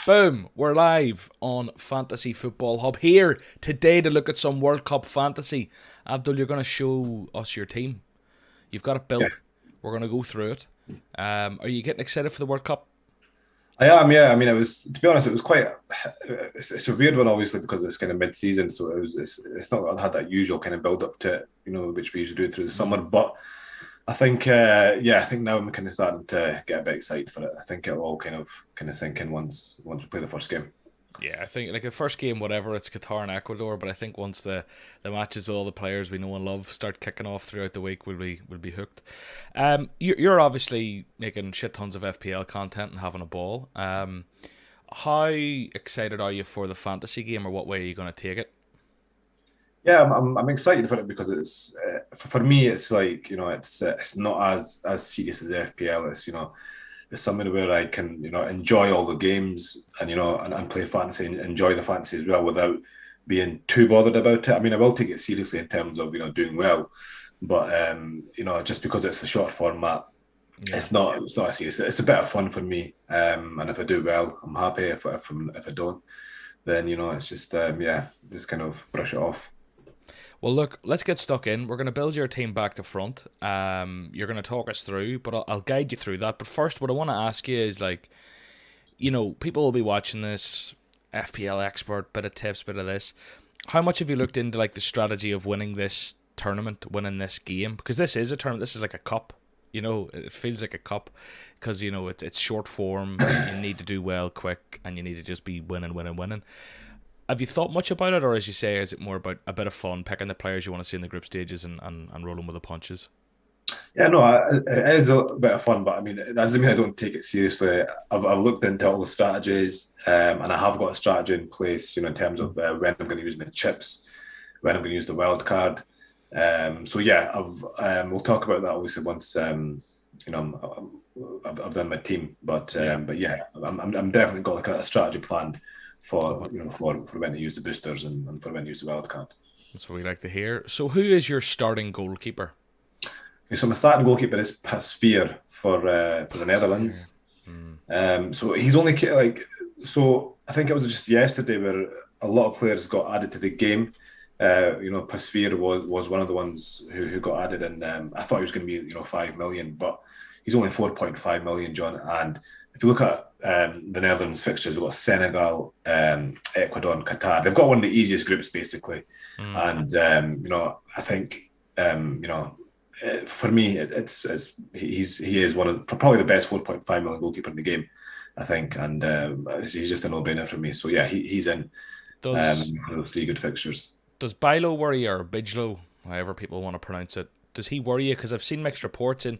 Boom, we're live on Fantasy Football Hub here today to look at some World Cup fantasy. Abdul, you're going to show us your team. You've got it Yeah, built. We're going to go through it. Are you getting excited for the World Cup? I am. Yeah, I mean, it was to be honest, it was quite. It's a weird one, obviously, because it's kind of mid-season, so it's not had that usual kind of build up to it, which we usually do through the summer. But I think, I think now I'm kind of starting to get a bit excited for it. I think it'll all kind of sink in once we play the first game. Yeah, I think like the first game, whatever, it's Qatar and Ecuador. But I think once the matches with all the players we know and love start kicking off throughout the week, we'll be hooked. You're obviously making shit tons of FPL content and having a ball. How excited are you for the fantasy game, or what way are you going to take it? Yeah, I'm excited for it because it's for me. It's like it's not as serious as the FPL. It's something where I can enjoy all the games and and play fantasy and enjoy the fantasy as well without being too bothered about it. I mean, I will take it seriously in terms of doing well, but just because it's a short format, Yeah. it's not as serious. It's a bit of fun for me, and if I do well, I'm happy. If I don't, then it's just just kind of brush it off. Well, look, let's get stuck in. We're going to build your team back to front. You're going to talk us through, but I'll guide you through that. But first, what I want to ask you is like, people will be watching this, FPL expert, bit of tips, bit of this. How much have you looked into like the strategy of winning this tournament, winning this game? Because this is a tournament. This is like a cup. It feels like a cup because it's short form. You need to do well quick, and you need to just be winning, winning, winning. Have you thought much about it, or as you say, is it more about a bit of fun, picking the players you want to see in the group stages and rolling with the punches? Yeah, no, it is a bit of fun, but I mean, that doesn't mean I don't take it seriously. I've looked into all the strategies, and I have got a strategy in place, in terms of when I'm going to use my chips, when I'm going to use the wild card. So yeah, we'll talk about that obviously once I've done my team, Yeah. but yeah, I'm definitely got like a strategy planned Love for it. for when to use the boosters and for when to use the wild card. That's what we like to hear. So, who is your starting goalkeeper? Okay, so my starting goalkeeper is Pasveer for the Pasveer. Netherlands. Hmm. So he's only so I think it was just yesterday where a lot of players got added to the game. Pasveer was one of the ones who got added, and I thought he was going to be 5 million, but he's only 4.5 million, John. And if you look at the Netherlands fixtures, we've got Senegal, Ecuador, and Qatar. They've got one of the easiest groups basically, Hmm. and I think for me, he is one of probably the best 4.5 million goalkeeper in the game, I think, and he's just a no-brainer for me. So yeah, he's in Does for those three good fixtures. does Bilo worry, or Bijlo, however people want to pronounce it? Does he worry you? Because I've seen mixed reports in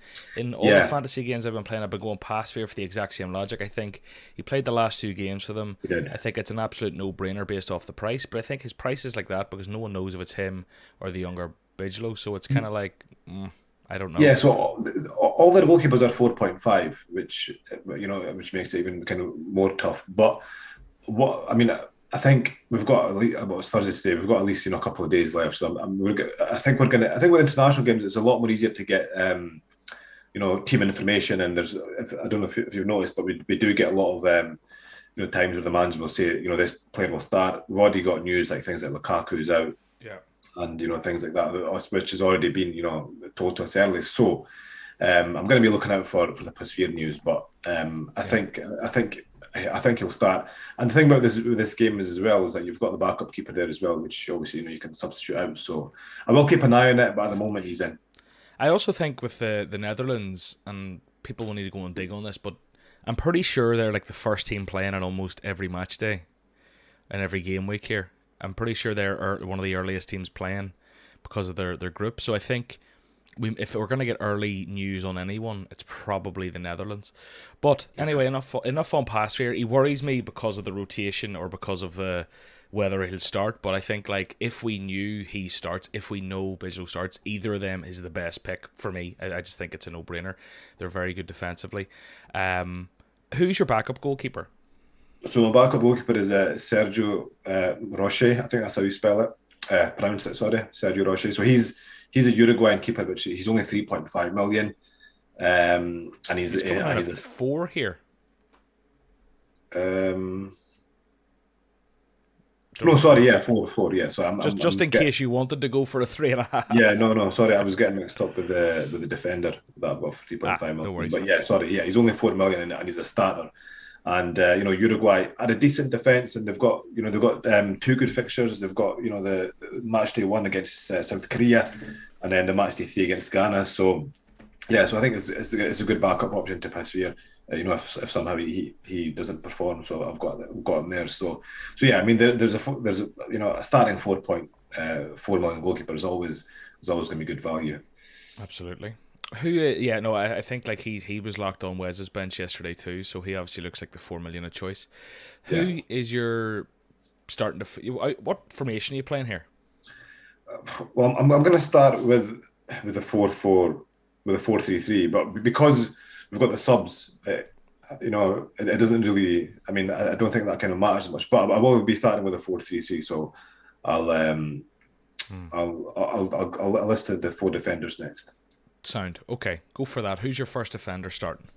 all the Yeah, fantasy games I've been playing. I've been going past Fear for the exact same logic. I think he played the last two games for them. he did. I think it's an absolute no-brainer based off the price. But I think his price is like that because no one knows if it's him or the younger Bijlo. So it's kind of like, I don't know. Yeah, so all their goalkeepers are 4.5, which which makes it even kind of more tough. But what I mean, I think we've got at least, well, it's Thursday today. We've got at least a couple of days left. So I think we're gonna. I think with international games, it's a lot more easier to get team information. And I don't know if you've noticed, but we do get a lot of times where the manager will say this player will start. We've already got news like things like Lukaku's out Yeah. and things like that, which has already been told to us early. So I'm going to be looking out for the Pasveer news, but Yeah. I think he'll start. And the thing about this game is as well is that you've got the backup keeper there as well, which obviously you can substitute out. So I will keep an eye on it, but at the moment he's in. I also think with the Netherlands, and people will need to go and dig on this, but I'm pretty sure they're like the first team playing at almost every match day and every game week here. I'm pretty sure they're one of the earliest teams playing because of their group. So I think if we're going to get early news on anyone, it's probably the Netherlands. But anyway, enough on Pasveer. He worries me because of the rotation or because of whether he'll start. But I think like if we knew he starts, if we know Bijou starts, either of them is the best pick for me. I just think it's a no-brainer. They're very good defensively. Who's your backup goalkeeper? So my backup goalkeeper is Sergio Roche. I think that's how you spell it. Pronounce it. Sorry, Sergio Roche. So he's a Uruguayan keeper, but he's only 3.5 million. And He's coming in and at he's 4 here. Um, no, Don't sorry, yeah, four. Yeah, so just in case you wanted to go for a 3.5. yeah, no, sorry, I was getting mixed up with the defender that I've got for 3.5 No million. worries. But yeah, sorry, yeah, he's only 4 million and he's a starter. And Uruguay had a decent defense, and they've got two good fixtures. They've got the Matchday 1 against South Korea, and then the Matchday 3 against Ghana. So yeah, so I think it's a good backup option to Pasveer. If somehow he doesn't perform, so I've got him there. So yeah, I mean there's a starting 4.4 million goalkeeper is always going to be good value. Absolutely. Yeah, no, I think like he was locked on Wes's bench yesterday too, so he obviously looks like the 4 million of choice. Yeah. Who is your starting to? What formation are you playing here? Well, I'm going to start with a 4-4 with a 4-3-3, but because we've got the subs, it doesn't really. I mean, I don't think that kind of matters much. But I will be starting with a 4-3-3, so I'll um I'll list the four defenders next. Sound okay. Go for that. Who's your first defender starting?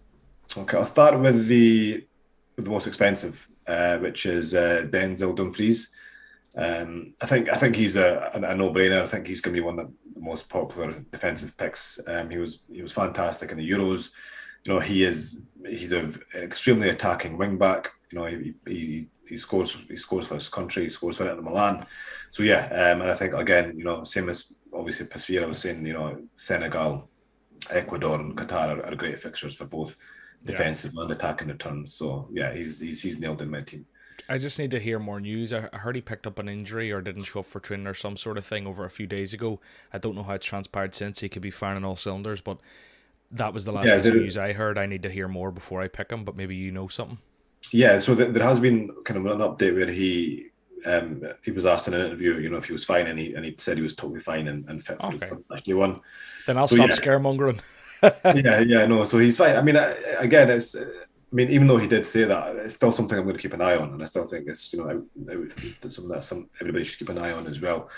Okay, I'll start with the most expensive, which is Denzel Dumfries. I think he's a no-brainer. I think he's going to be one of the most popular defensive picks. He was fantastic in the Euros. He's an extremely attacking wing back. He scores for his country. He scores for Inter Milan. So yeah, and I think again, same as obviously Pasveer, I was saying, Senegal, Ecuador, and Qatar are great fixtures for both defensive and attacking returns. So yeah, he's nailed in my team. I just need to hear more news. I heard he picked up an injury or didn't show up for training or some sort of thing over a few days ago. I don't know how it's transpired since. He could be firing on all cylinders, but that was the last piece of news I heard. I need to hear more before I pick him, but maybe you know something. Yeah, so there has been kind of an update where he was asked in an interview, if he was fine, and he said he was totally fine and fit for the last one. Then I'll stop scaremongering. No, so he's fine. I mean, even though he did say that, it's still something I'm going to keep an eye on, and I still think it's something that everybody should keep an eye on as well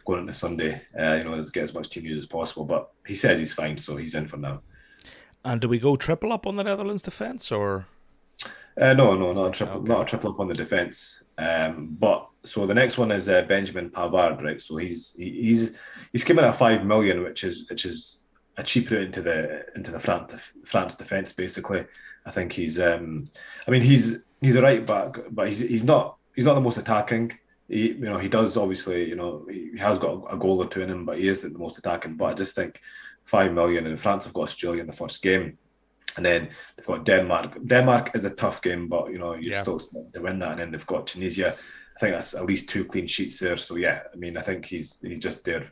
going into Sunday. To get as much team use as possible. But he says he's fine, so he's in for now. And do we go triple up on the Netherlands defence or? No, not a triple up on the defence. But so the next one is Benjamin Pavard, right? So he's came in at 5 million, which is a cheap route into the France defence. Basically, I think he's a right back, but he's not the most attacking. He does obviously he has got a goal or two in him, but he isn't the most attacking. But I just think 5 million, and France have got Australia in the first game. And then they've got Denmark. Denmark is a tough game, but you're still expecting to win that. And then they've got Tunisia. I think that's at least 2 clean sheets there. So yeah, I mean, I think he's just there,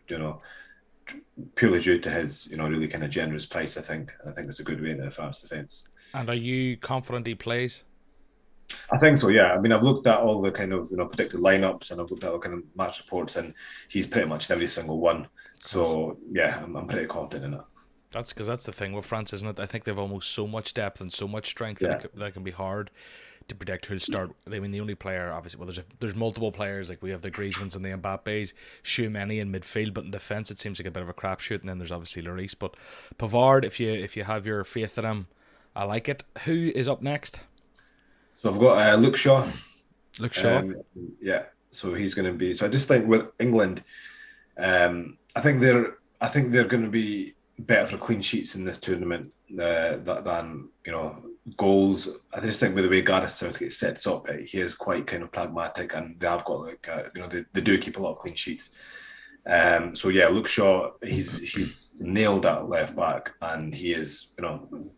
purely due to his really kind of generous price. I think it's a good way into the France defence. And are you confident he plays? I think so. Yeah. I mean, I've looked at all the kind of predicted lineups, and I've looked at all kind of match reports, and he's pretty much in every single one. So yeah, I'm pretty confident in it. That's because that's the thing with France, isn't it? I think they've almost so much depth and so much strength that it can be hard to predict who'll start. I mean, the only player, obviously, well, there's multiple players. Like we have the Griezmanns and the Mbappes, Tchouaméni in midfield, but in defence it seems like a bit of a crapshoot. And then there's obviously Lloris, but Pavard, if you have your faith in him, I like it. Who is up next? So I've got Luke Shaw. Luke Shaw. Yeah. So he's going to be. So I just think with England, I think they're going to be better for clean sheets in this tournament than goals. I just think with the way Gareth Southgate sets up, he is quite kind of pragmatic, and they have got they do keep a lot of clean sheets. So yeah, Luke Shaw, he's nailed at left back, and he is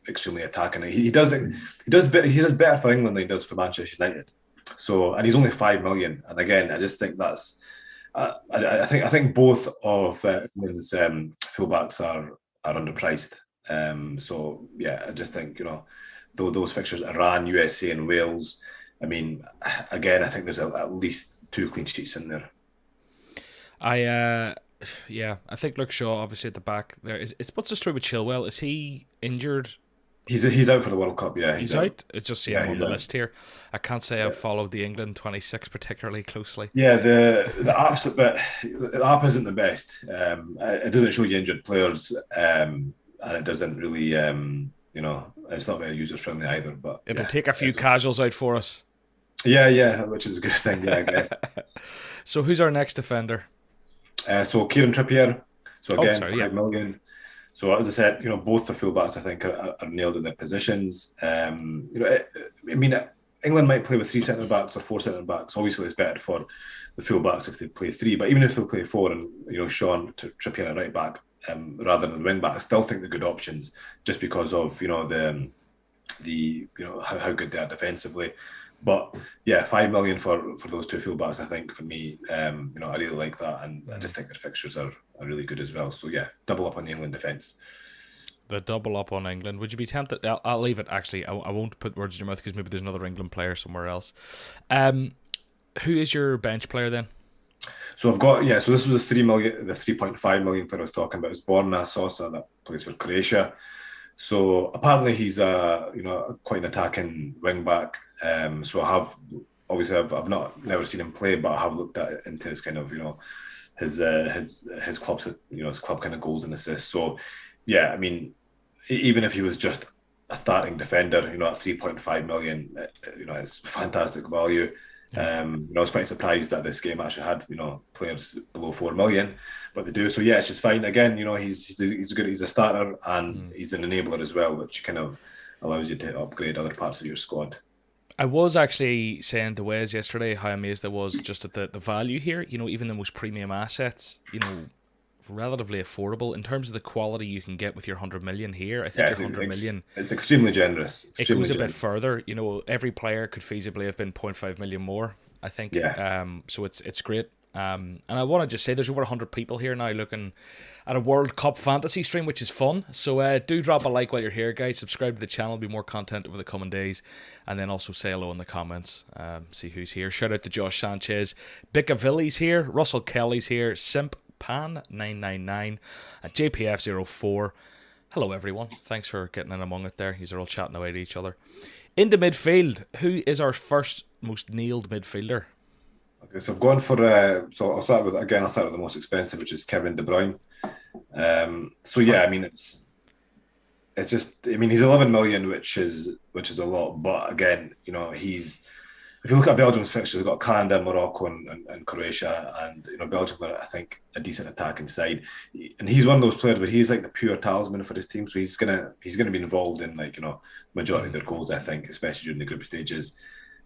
extremely attacking. He does better for England than he does for Manchester United. So, and he's only 5 million, and again, I just think that's. I think both of England's fullbacks are underpriced. So yeah, I just think though those fixtures, Iran, USA, and Wales. I mean, again, I think there's at least 2 clean sheets in there. I think Luke Shaw obviously at the back there is. What's the story with Chilwell? Is he injured? He's out for the World Cup. Yeah, he's out. It's just seeing him on the list here. I can't say I've followed the England 26 particularly closely. Yeah, the app's a bit. The app isn't the best. It doesn't show you injured players, and it doesn't really. It's not very user friendly either. But it'll take a few casuals out for us. Yeah, which is a good thing, yeah, I guess. So who's our next defender? So Kieran Trippier. So Oh, again, sorry, yeah. 5 million. So as I said, both the fullbacks I think are nailed in their positions. I mean, England might play with three centre backs or four centre backs. Obviously, it's better for the fullbacks if they play three. But even if they play four, and Sean Trippier at right back rather than wing back, I still think they're good options just because of how good they are defensively. But yeah, 5 million for those two fullbacks, I think for me, I really like that, and I just think their fixtures are really good as well. So yeah, double up on the England defence. The double up on England. Would you be tempted? I'll leave it. Actually, I won't put words in your mouth because maybe there's another England player somewhere else. Who is your bench player then? So I've got So this was the 3.5 million player I was talking about. It's Borna Sosa that plays for Croatia. So apparently he's quite an attacking wing back. So I've never seen him play, but I have looked into his kind of his club's his club kind of goals and assists. So yeah, I mean, even if he was just a starting defender, at 3.5 million, it's fantastic value. I was quite surprised that this game actually had players below 4 million, but they do. So yeah, it's just fine. Again, he's a starter and he's an enabler as well, which kind of allows you to upgrade other parts of your squad. I was actually saying to Wes yesterday how amazed I was just at the value here. Even the most premium assets, relatively affordable in terms of the quality you can get with your 100 million here. I think your 100 million. It's extremely generous. It goes a bit further. Every player could feasibly have been 0.5 million more, I think. Yeah. So it's great. And I want to just say there's over 100 people here now looking at a World Cup fantasy stream, which is fun. So do drop a like while you're here, guys. Subscribe to the channel. Be more content over the coming days. And then also say hello in the comments. See who's here. Shout out to Josh Sanchez. Bicavilli's here. Russell Kelly's here. Simp Pan 999 at JPF04. Hello everyone. Thanks for getting in among it there. You're all chatting away to each other. Into midfield, who is our first most nailed midfielder? Okay, so I've gone for I'll start with the most expensive, which is Kevin De Bruyne. So yeah, I mean it's just, I mean, he's 11 million, which is a lot, but again, if you look at Belgium's fixtures, they've got Canada, Morocco, and Croatia, and Belgium are, I think, a decent attacking side. And he's one of those players where he's like the pure talisman for his team, so he's gonna be involved in majority of their goals, I think, especially during the group stages.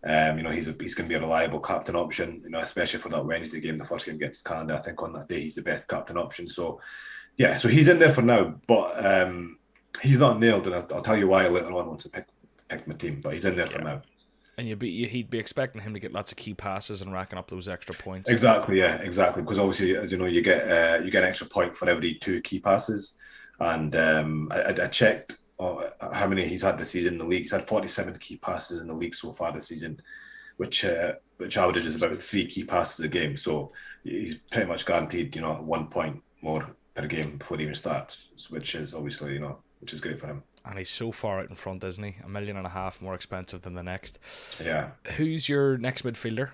He's going to be a reliable captain option, especially for that Wednesday game, the first game against Canada. I think on that day he's the best captain option. So yeah, so he's in there for now, but he's not nailed, and I'll tell you why later on once I pick my team. But he's in there for now. And he'd be expecting him to get lots of key passes and racking up those extra points. Exactly, yeah, exactly. Because obviously, as you know, you get an extra point for every 2 key passes. And I checked how many he's had this season in the league. He's had 47 key passes in the league so far this season, which averages about 3 key passes a game. So he's pretty much guaranteed 1 point more per game before he even starts, which is obviously which is great for him. And he's so far out in front, isn't he? $1.5 million more expensive than the next. Yeah. Who's your next midfielder?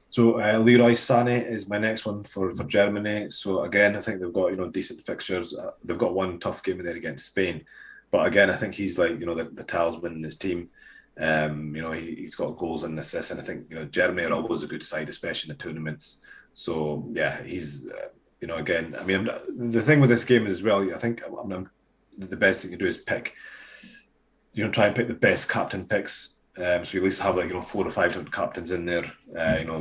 So Leroy Sané is my next one for Germany. So again, I think they've got decent fixtures. They've got one tough game in there against Spain, but again, I think he's like the talisman in his team. He's got goals and assists, and I think Germany are always a good side, especially in the tournaments. So yeah, he's again. I mean, the thing with this game is as well. I think the best thing to do is pick. Try and pick the best captain picks. So you at least have 4 or 5 different captains in there,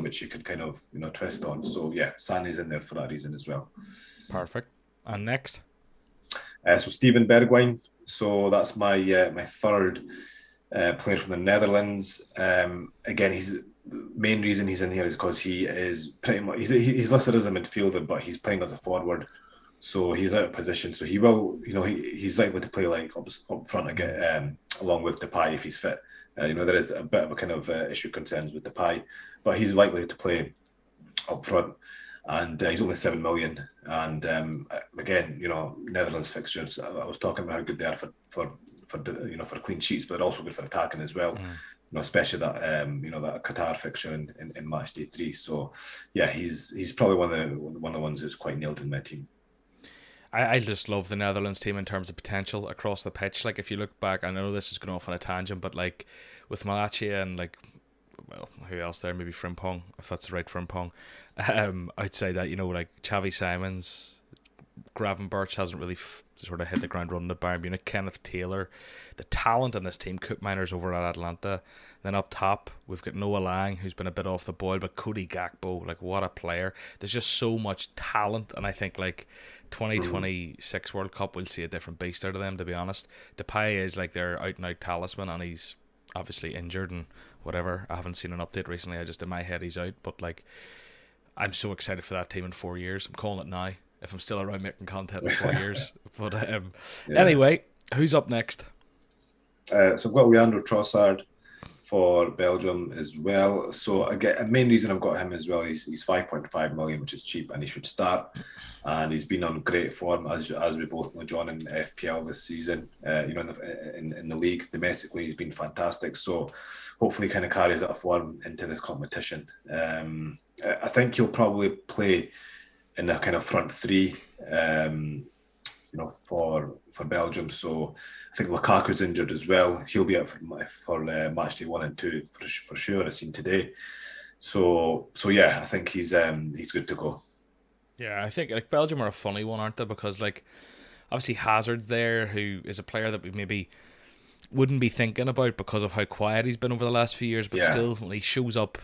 which you could kind of twist on. So yeah, Sané's in there for that reason as well. Perfect. And next, so Steven Bergwijn. So that's my third player from the Netherlands. Again, the main reason he's in here is because he is pretty much he's listed as a midfielder, but he's playing as a forward. So he's out of position. So he will, he's likely to play up front again, along with Depay if he's fit. There is a bit of a kind of issue concerns with Depay, but he's likely to play up front. And he's only 7 million. And again, Netherlands fixtures. I was talking about how good they are for clean sheets, but also good for attacking as well. Especially that that Qatar fixture in Matchday 3. So yeah, he's probably one of the ones who's quite nailed in my team. I just love the Netherlands team in terms of potential across the pitch. Like if you look back, I know this is going off on a tangent, but like with Malacia and like well, who else there? Maybe Frimpong, if that's the right Frimpong. Outside that, like Xavi Simons, Gravenberch hasn't really sort of hit the ground running at Bayern Munich. Kenneth Taylor, the talent in this team. Cook Miners over at Atlanta. Then up top, we've got Noah Lang, who's been a bit off the boil, but Cody Gakpo, like what a player. There's just so much talent, and I think like 2026 World Cup, we'll see a different beast out of them, to be honest. Depay is like their out-and-out talisman, and he's obviously injured and whatever. I haven't seen an update recently. I just, in my head, he's out, but like, I'm so excited for that team in 4 years. I'm calling it now, if I'm still around making content in 4 years. But anyway, who's up next? So I've got Leandro Trossard for Belgium as well. So again, the main reason I've got him as well is he's 5.5 million, which is cheap, and he should start. And he's been on great form, as we both know, John, in FPL this season. In the league domestically, he's been fantastic. So hopefully, kind of carries that form into this competition. I think he'll probably play in the kind of front three, for Belgium. So I think Lukaku's injured as well. He'll be out for Matchday 1 and 2 for sure. I've seen today. So yeah, I think he's good to go. Yeah, I think like Belgium are a funny one, aren't they? Because like obviously Hazard's there, who is a player that we maybe wouldn't be thinking about because of how quiet he's been over the last few years, but still when he shows up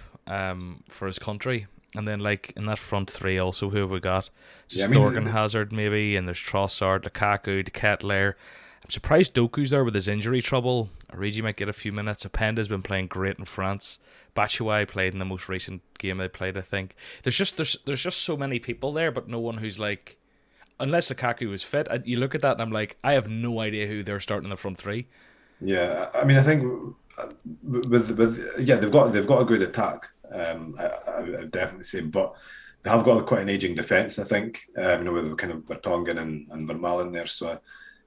for his country. And then like in that front three also, who have we got? Thorgan Hazard maybe, and there's Trossard, Lukaku, De Ketelaere. I'm surprised Doku's there with his injury trouble. Origi might get a few minutes. Openda's been playing great in France. Batshuayi played in the most recent game they played, I think. There's just so many people there, but no one who's like, unless Lukaku was fit. You look at that and I'm like, I have no idea who they're starting in the front three. Yeah, I mean, I think they've got a good attack. I would definitely say, but they have got quite an aging defence. I think with kind of Vertonghen and Vermaelen there. So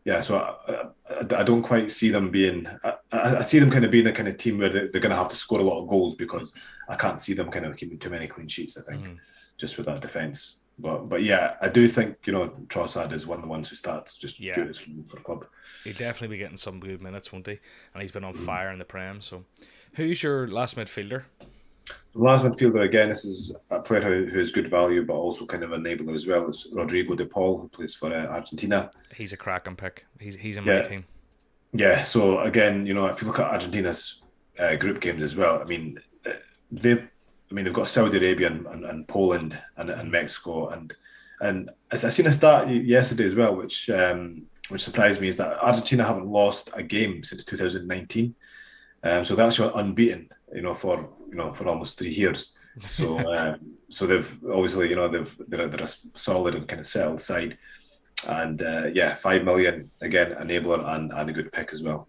I don't quite see them being. I see them kind of being a kind of team where they're going to have to score a lot of goals, because I can't see them kind of keeping too many clean sheets. I think just with that defence. But yeah, I do think Trossard is one of the ones who starts just for the club. He'll definitely be getting some good minutes, won't he? And he's been on fire in the Prem. So, who's your last midfielder? The last midfielder, again, this is a player who is good value, but also kind of an enabler as well. It's Rodrigo de Paul, who plays for Argentina. He's a cracking pick. He's in my team. Yeah, so again, if you look at Argentina's group games as well, I mean, they've got Saudi Arabia and Poland and Mexico, and as I seen a stat yesterday as well, which surprised me, is that Argentina haven't lost a game since 2019. So they're actually unbeaten, for almost 3 years. So so they've obviously, they're a solid and kind of settled side. And 5 million, again, enabler and a good pick as well.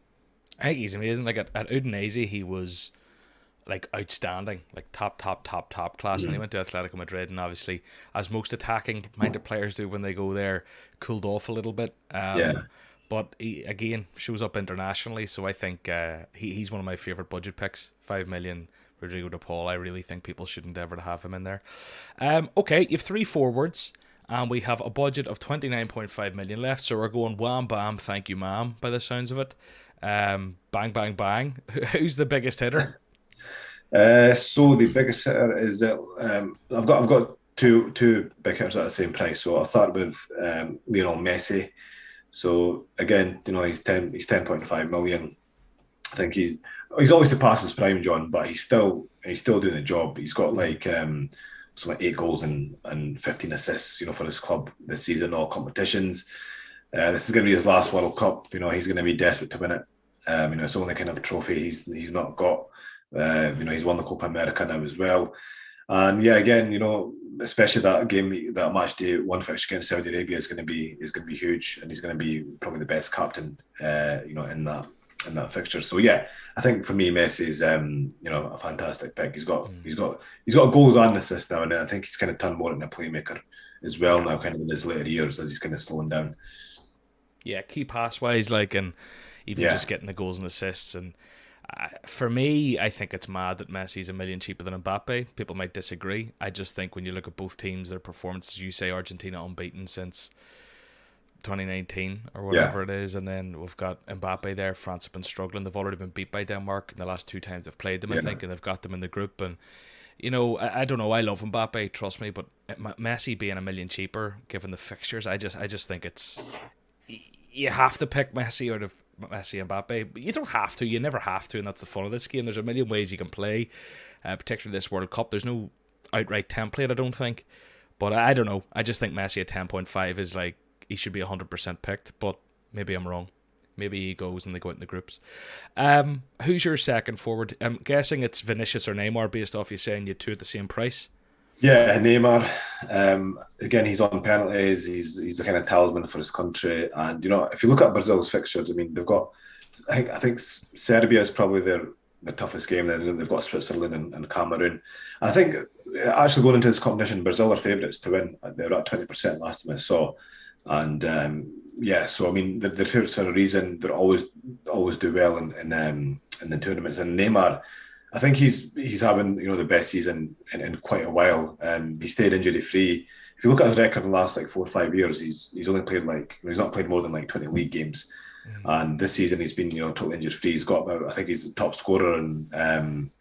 I think he's amazing. Like at Udinese, he was like outstanding, like top class. And he went to Atletico Madrid, and obviously, as most attacking minded players do when they go there, cooled off a little bit. But he, again, shows up internationally, so I think he's one of my favourite budget picks. 5 million, Rodrigo de Paul. I really think people should endeavour to have him in there. Okay, you have 3 forwards, and we have a budget of 29.5 million left, so we're going wham, bam, thank you, ma'am, by the sounds of it. Bang, bang, bang. Who's the biggest hitter? So the biggest hitter is I've got two big hitters at the same price. So I'll start with Lionel Messi. So again, he's 10.5 million. I think he's obviously past his prime, John, but he's still doing the job. He's got like something like 8 goals and 15 assists, for his club this season, all competitions. This is going to be his last World Cup. He's going to be desperate to win it. It's the only kind of trophy he's not got. He's won the Copa America now as well. And yeah, again, especially that game, that match day 1 fixture against Saudi Arabia is going to be huge, and he's going to be probably the best captain, in that fixture. So yeah, I think for me, Messi's a fantastic pick. He's got goals and assists now, and I think he's kind of turned more into a playmaker as well now, kind of in his later years as he's kind of slowing down. Yeah, key pass wise, and even just getting the goals and assists. And for me, I think it's mad that Messi's $1 million cheaper than Mbappe. People might disagree. I just think when you look at both teams, their performances, you say Argentina unbeaten since 2019 or Yeah. whatever it is, and then we've got Mbappe there. France have been struggling. They've already been beat by Denmark in the last 2 times they've played them, I Yeah. think, and they've got them in the group. And I don't know. I love Mbappe, trust me, but Messi being a million cheaper given the fixtures, I just think it's you have to pick Messi out of Messi and Mbappe, but you don't have to. You never have to, and that's the fun of this game. There's a million ways you can play, particularly this World Cup. There's no outright template, I don't think. But I don't know. I just think Messi at 10.5 is like he should be 100% picked, but maybe I'm wrong. Maybe he goes and they go out in the groups. Who's your second forward? I'm guessing it's Vinicius or Neymar based off you saying you two at the same price. Yeah, Neymar. Again, he's on penalties. He's a kind of talisman for his country. And if you look at Brazil's fixtures, I mean, they've got. I think Serbia is probably the toughest game. Then they've got Switzerland and Cameroon. And I think actually going into this competition, Brazil are favourites to win. They were at 20% last time I saw. And so I mean, they're favourites for a reason. They're always do well in the tournaments. And Neymar, I think he's having the best season in quite a while. He stayed injury free. If you look at his record in the last 4 or 5 years, he's only played he's not played more than 20 league games. And this season he's been totally injury free. He's got about, I think he's the top scorer and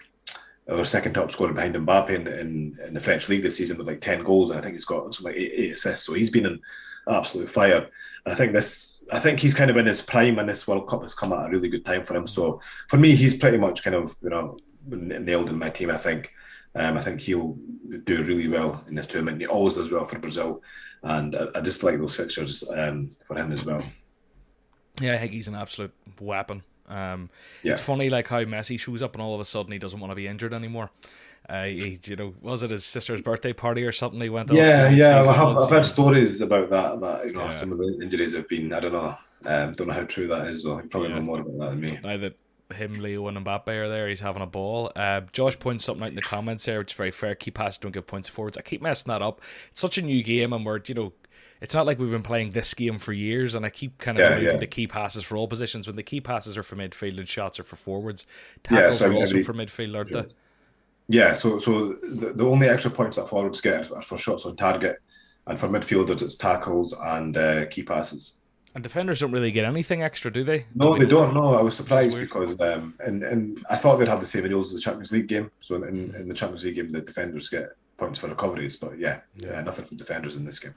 or second top scorer behind Mbappe in the French league this season with 10 goals, and I think he's got something eight assists. So he's been in absolute fire. And I think he's kind of in his prime, and this World Cup has come at a really good time for him. So for me, he's pretty much kind of nailed in my team. I think he'll do really well in this tournament. He always does well for Brazil, and I just like those fixtures for him as well. Yeah, I think he's an absolute weapon. It's funny how Messi shows up and all of a sudden he doesn't want to be injured anymore. Was it his sister's birthday party or something he went off to? Yeah. I've heard stories about that. Some of the injuries have been, I don't know how true that is, though. You probably know more about that than me. Now that him, Leo, and Mbappe are there, he's having a ball. Josh points something out in the comments there, which is very fair. Key passes don't give points to forwards. I keep messing that up. It's such a new game, and we're it's not like we've been playing this game for years, and I keep kind of alluding to key passes for all positions when the key passes are for midfield and shots are for forwards. Tackles are also for midfield, aren't they? Yeah, so the only extra points that forwards get are for shots on target, and for midfielders it's tackles and key passes. And defenders don't really get anything extra, do they? No, they don't. No, I was surprised because and I thought they'd have the same rules as the Champions League game. So in the Champions League game, the defenders get points for recoveries, but nothing for defenders in this game.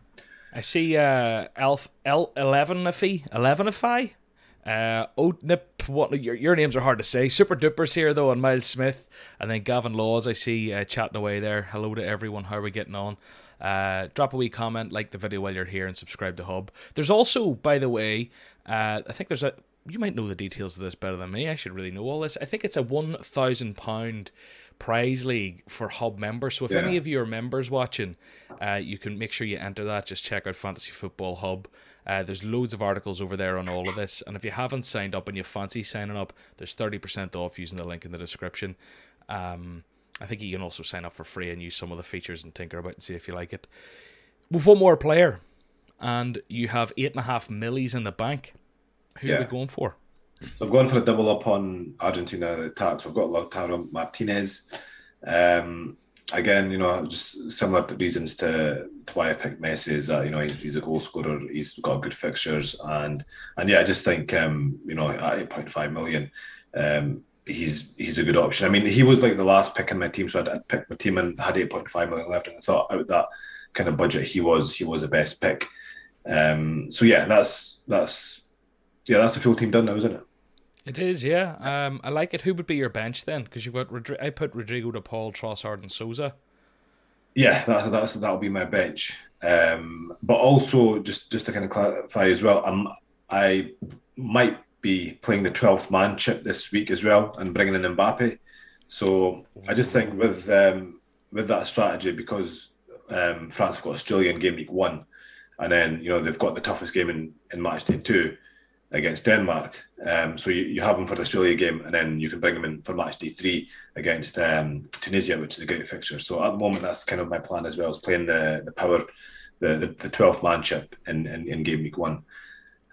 I see Elevenify. Oatnip, what your names are hard to say. Super Dupers here though, and Miles Smith, and then Gavin Laws I see chatting away there. Hello to everyone, how are we getting on? Drop a wee comment, like the video while you're here, and subscribe to Hub. There's also, by the way, I think you might know the details of this better than me. I should really know all this. I think it's a £1,000 prize league for Hub members. So if any of you are members watching, you can make sure you enter that. Just check out Fantasy Football Hub. There's loads of articles over there on all of this. And if you haven't signed up and you fancy signing up, there's 30% off using the link in the description. I think you can also sign up for free and use some of the features and tinker about and see if you like it. We've one more player, and you have 8.5 millies in the bank. Who are we going for? So I've gone for a double up on Argentina attack. So I've got Lautaro Martinez. Again, just similar reasons to why I picked Messi is that he's a goal scorer. He's got good fixtures, and I just think at 8.5 million, he's a good option. I mean, he was like the last pick in my team, so I'd picked my team and had 8.5 million left, and I thought out that kind of budget, he was the best pick. That's the full team done now, isn't it? It is, yeah. I like it. Who would be your bench then? Because you've got I put Rodrigo, De Paul, Trossard, and Sousa. Yeah, that'll be my bench. But also, just to kind of clarify as well, I might be playing the 12th man chip this week as well and bringing in Mbappe. So I just think with that strategy, because France have got Australia in game week 1, and then they've got the toughest game in Matchday 2 against Denmark. So you have them for the Australia game, and then you can bring them in for Matchday 3 against Tunisia, which is a great fixture. So at the moment, that's kind of my plan as well, is playing the power, the 12th man chip in game week 1.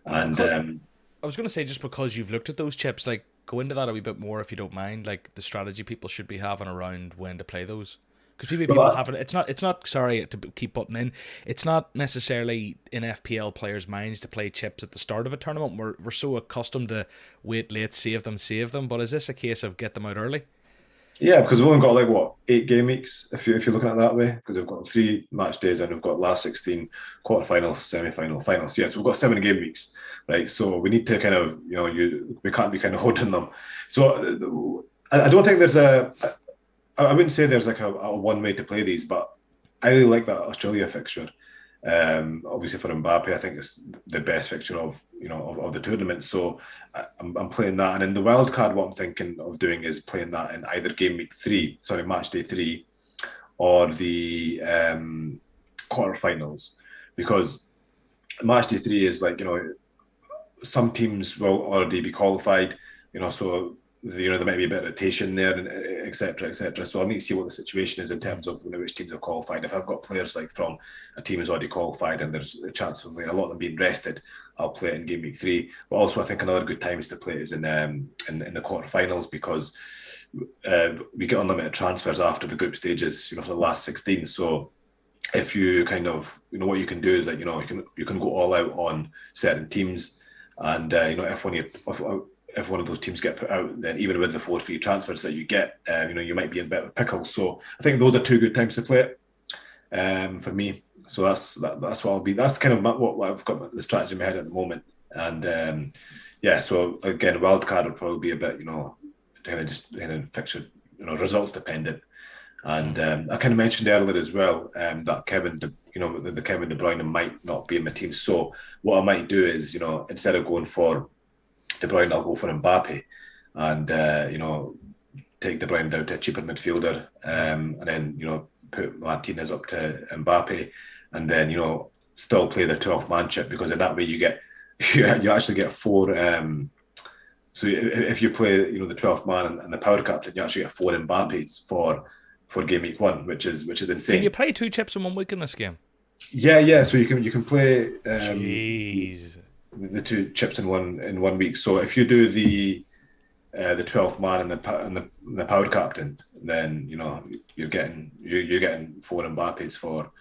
And I was going to say, just because you've looked at those chips, go into that a wee bit more if you don't mind, the strategy people should be having around when to play those. Because people But haven't. It's not. Sorry to keep putting in. It's not necessarily in FPL players' minds to play chips at the start of a tournament. We're so accustomed to wait late, save them. But is this a case of get them out early? yeah, because we've only got like what 8 game weeks if you're looking at it that way, because we've got 3 match days and we've got last 16 quarterfinals, semi-final, finals. Yeah, so we've got 7 game weeks, right? So we need to kind of we can't be kind of holding them. So I don't think there's I wouldn't say there's like a one way to play these, but I really like that Australia fixture. Obviously for Mbappe, I think it's the best fixture of the tournament. So I'm playing that, and in the wild card, what I'm thinking of doing is playing that in either match day 3, or the quarterfinals, because match day 3 is like some teams will already be qualified, so there might be a bit of rotation there, and etc. etc. So I'll need to see what the situation is in terms of which teams are qualified. If I've got players like from a team who's already qualified and there's a chance of a lot of them being rested, I'll play it in game week 3. But also, I think another good time is to play it is in the quarterfinals, because we get unlimited transfers after the group stages, for the last 16. So if you kind of what you can do is that you can go all out on certain teams, and if one of those teams get put out, then even with the 4 free transfers that you get, you might be in a bit of a pickle. So I think those are 2 good times to play it for me. So that's what I'll be. That's kind of what I've got the strategy in my head at the moment. And so again, wild card would probably be a bit, kind of fixture, results dependent. And I kind of mentioned earlier as well that the Kevin De Bruyne might not be in my team. So what I might do is, instead of going for De Bruyne, I'll go for Mbappe, and take De Bruyne down to a cheaper midfielder, and then put Martinez up to Mbappe, and then still play the 12th man chip, because in that way you actually get 4. So if you play the 12th man and the power captain, you actually get 4 Mbappes for game week 1, which is insane. Can you play 2 chips in 1 week in this game? Yeah. So you can play. Jeez. The 2 chips in 1 week. So if you do the 12th man and the power captain, then you're getting 4 Mbappes for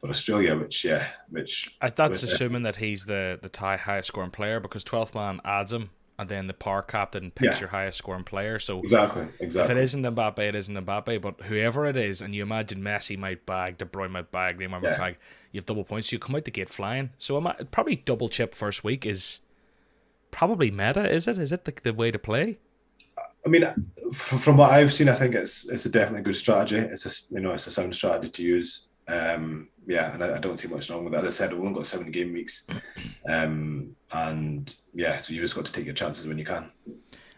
Australia, which that's assuming that he's the highest scoring player, because 12th man adds him, and then the power captain picks your highest scoring player. So exactly. If it isn't Mbappe, it isn't Mbappe. But whoever it is, and you imagine Messi might bag, De Bruyne might bag, Neymar might bag, you have double points. So you come out the gate flying. So probably double chip first week is probably meta. Is it? Is it the way to play? I mean, from what I've seen, I think it's a definitely good strategy. It's a sound strategy to use. And I don't see much wrong with that. As I said, we've only got 7 game weeks, and so you just got to take your chances when you can.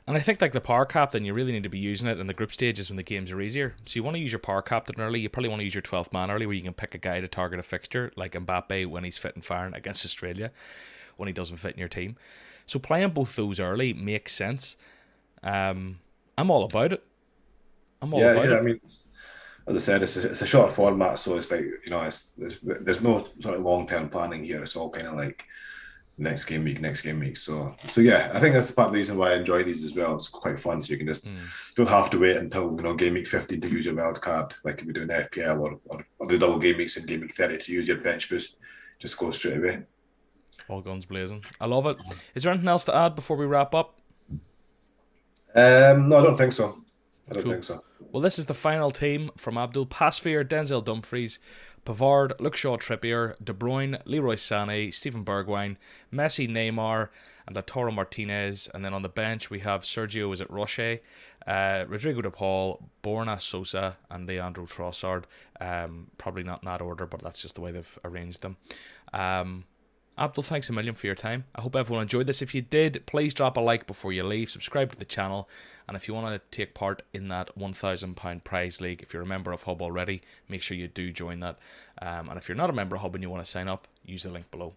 And I think like the power captain, you really need to be using it in the group stages when the games are easier. So you want to use your power captain early. You probably want to use your 12th man early, where you can pick a guy to target a fixture, like Mbappe when he's fit and firing against Australia, when he doesn't fit in your team. So playing both those early makes sense. I'm all about it. I'm all about it. I mean, as I said, it's a short format, so it's like there's no sort of long-term planning here. It's all kind of like next game week. So yeah, I think that's part of the reason why I enjoy these as well. It's quite fun, so you can just don't have to wait until game week 15 to use your wild card, like we do in FPL, or the double game weeks in game week 30 to use your bench boost. Just go straight away. All guns blazing. I love it. Is there anything else to add before we wrap up? No, I don't think so. Think so. Well, this is the final team from Abdul: Pasveer, Denzel Dumfries, Pavard, Luke Shaw, Trippier, De Bruyne, Leroy Sané, Steven Bergwijn, Messi, Neymar, and Lautaro Martinez. And then on the bench we have Sergio Roche, Rodrigo de Paul, Borna Sosa, and Leandro Trossard. Probably not in that order, but that's just the way they've arranged them. Abdul, thanks a million for your time. I hope everyone enjoyed this. If you did, please drop a like before you leave, subscribe to the channel, and if you want to take part in that £1,000 prize league, if you're a member of Hub already, make sure you do join that. And if you're not a member of Hub and you want to sign up, use the link below.